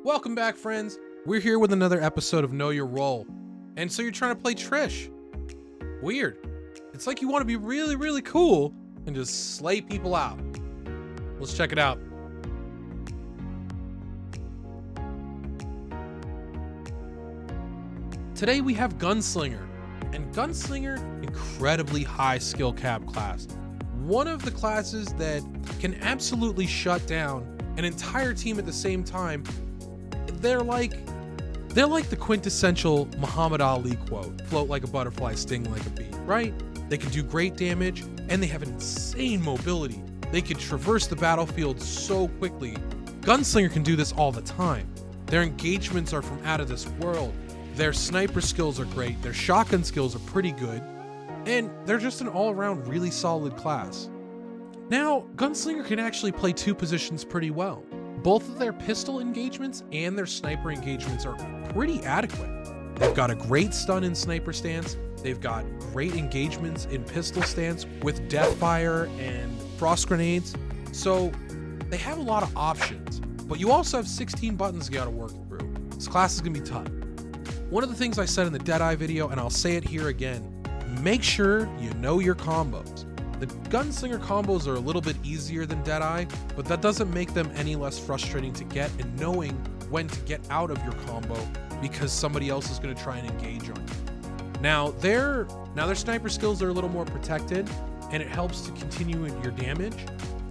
Welcome back, friends. We're here with another episode of Know Your Role. And so you're trying to play Trish. Weird. It's like you want to be really, really cool and just slay people out. Let's check it out. Today we have Gunslinger. And Gunslinger, incredibly high skill cap class. One of the classes that can absolutely shut down an entire team at the same time. They're like the quintessential Muhammad Ali quote, float like a butterfly, sting like a bee, right? They can do great damage and they have insane mobility. They can traverse the battlefield so quickly. Gunslinger can do this all the time. Their engagements are from out of this world. Their sniper skills are great. Their shotgun skills are pretty good. And they're just an all-around really solid class. Now, Gunslinger can actually play two positions pretty well. Both of their pistol engagements and their sniper engagements are pretty adequate. They've got a great stun in sniper stance. They've got great engagements in pistol stance with deathfire and frost grenades. So they have a lot of options, but you also have 16 buttons you gotta work through. This class is gonna be tough. One of the things I said in the Deadeye video, and I'll say it here again, make sure you know your combos. The Gunslinger combos are a little bit easier than Deadeye, but that doesn't make them any less frustrating to get, and knowing when to get out of your combo because somebody else is going to try and engage on you. Now their sniper skills are a little more protected, and it helps to continue your damage.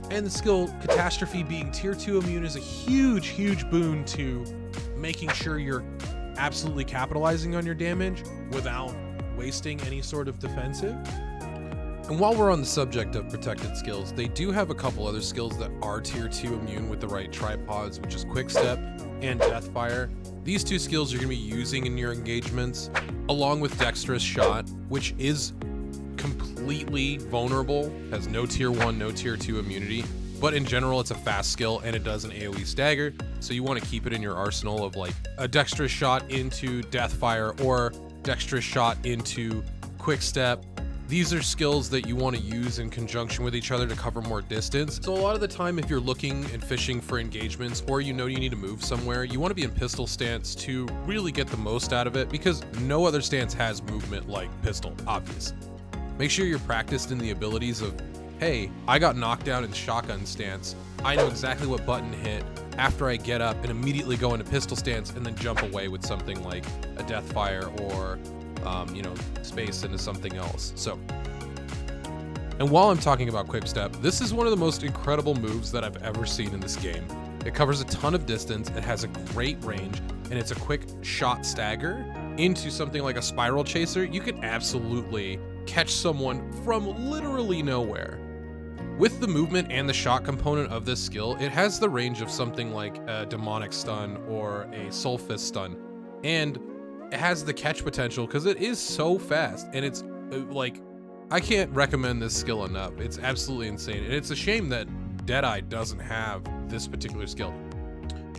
And the skill Catastrophe being tier 2 immune is a huge boon to making sure you're absolutely capitalizing on your damage without wasting any sort of defensive. And while we're on the subject of protected skills, they do have a couple other skills that are tier 2 immune with the right tripods, which is Quick Step and Deathfire. These two skills you're going to be using in your engagements, along with Dexterous Shot, which is completely vulnerable, has no tier 1, no tier 2 immunity, but in general it's a fast skill and it does an AoE stagger, so you want to keep it in your arsenal of like a Dexterous Shot into Deathfire or Dexterous Shot into Quick Step. These are skills that you want to use in conjunction with each other to cover more distance. So a lot of the time, if you're looking and fishing for engagements, or you know you need to move somewhere, you want to be in pistol stance to really get the most out of it, because no other stance has movement like pistol, obviously. Make sure you're practiced in the abilities of, hey, I got knocked down in shotgun stance. I know exactly what button to hit after I get up and immediately go into pistol stance and then jump away with something like a Deathfire or space into something else. So, and while I'm talking about Quick Step, this is one of the most incredible moves that I've ever seen in this game. It covers a ton of distance, it has a great range, and it's a quick shot stagger into something like a Spiral Chaser. You can absolutely catch someone from literally nowhere. With the movement and the shot component of this skill, it has the range of something like a Demonic Stun or a Soul Fist Stun, and it has the catch potential because it is so fast, and it's like, I can't recommend this skill enough. It's absolutely insane, and it's a shame that Deadeye doesn't have this particular skill.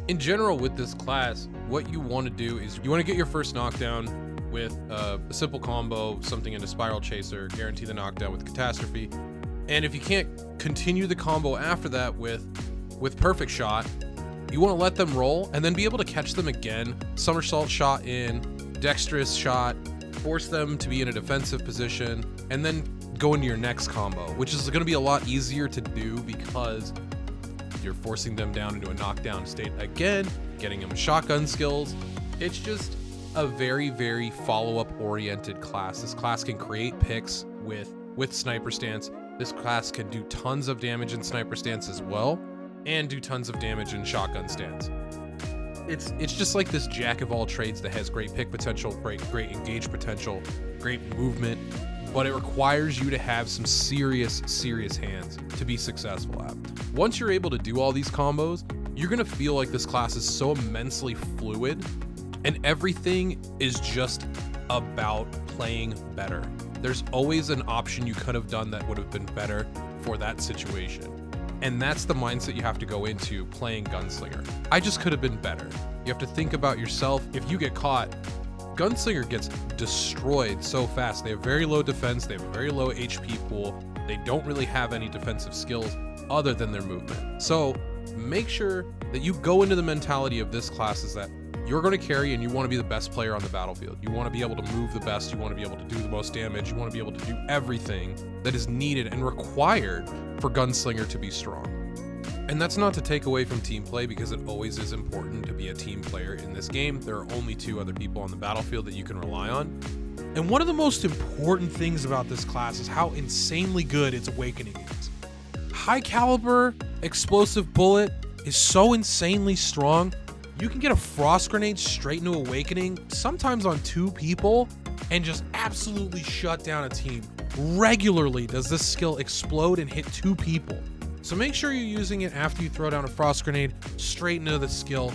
In general, with this class, what you want to do is you want to get your first knockdown with a simple combo, something into Spiral Chaser, guarantee the knockdown with Catastrophe, and if you can't continue the combo after that with Perfect Shot, you want to let them roll and then be able to catch them again, Somersault Shot in, Dexterous Shot, force them to be in a defensive position, and then go into your next combo, which is going to be a lot easier to do because you're forcing them down into a knockdown state again, getting them shotgun skills. It's just a very follow-up oriented class. This class can create picks with sniper stance. This class can do tons of damage in sniper stance as well, and do tons of damage in shotgun stance. It's just like this jack of all trades that has great pick potential, great engage potential, great movement, but it requires you to have some serious hands to be successful at. Once you're able to do all these combos, you're gonna feel like this class is so immensely fluid, and everything is just about playing better. There's always an option you could have done that would have been better for that situation. And that's the mindset you have to go into playing Gunslinger. I just could have been better. You have to think about yourself. If you get caught, Gunslinger gets destroyed so fast. They have very low defense, they have a very low HP pool, they don't really have any defensive skills other than their movement. So make sure that you go into the mentality of this class is that you're going to carry and you want to be the best player on the battlefield. You want to be able to move the best. You want to be able to do the most damage. You want to be able to do everything that is needed and required for Gunslinger to be strong. And that's not to take away from team play, because it always is important to be a team player in this game. There are only 2 other people on the battlefield that you can rely on. And one of the most important things about this class is how insanely good its awakening is. High caliber explosive bullet is so insanely strong. You can get a frost grenade straight into awakening, sometimes on 2 people, and just absolutely shut down a team. Regularly does this skill explode and hit 2 people. So make sure you're using it after you throw down a frost grenade straight into the skill.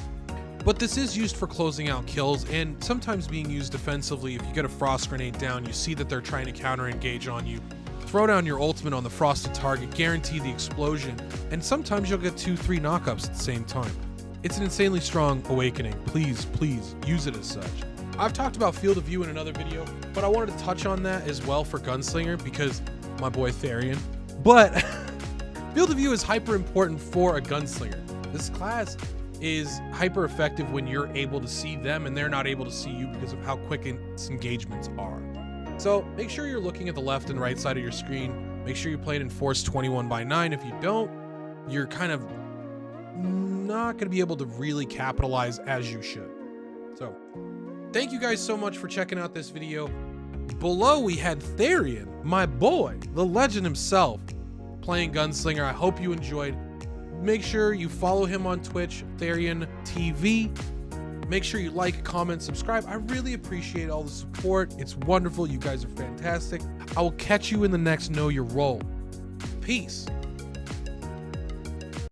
But this is used for closing out kills and sometimes being used defensively. If you get a frost grenade down, you see that they're trying to counter engage on you. Throw down your ultimate on the frosted target, guarantee the explosion, and sometimes you'll get 2-3 knockups at the same time. It's an insanely strong awakening. Please use it as such. I've talked about field of view in another video, but I wanted to touch on that as well for Gunslinger because my boy Therian. But field of view is hyper important for a Gunslinger. This class is hyper effective when you're able to see them and they're not able to see you because of how quick its engagements are. So make sure you're looking at the left and right side of your screen. Make sure you're playing in Force 21/9. If you don't, you're kind of not going to be able to really capitalize as you should. So thank you guys so much for checking out this video. Below we had Therian, my boy, the legend himself, playing Gunslinger. I hope you enjoyed. Make sure you follow him on Twitch, Therian TV. Make sure you like, comment, subscribe. I really appreciate all the support. It's wonderful. You guys are fantastic. I will catch you in the next Know Your Role. Peace.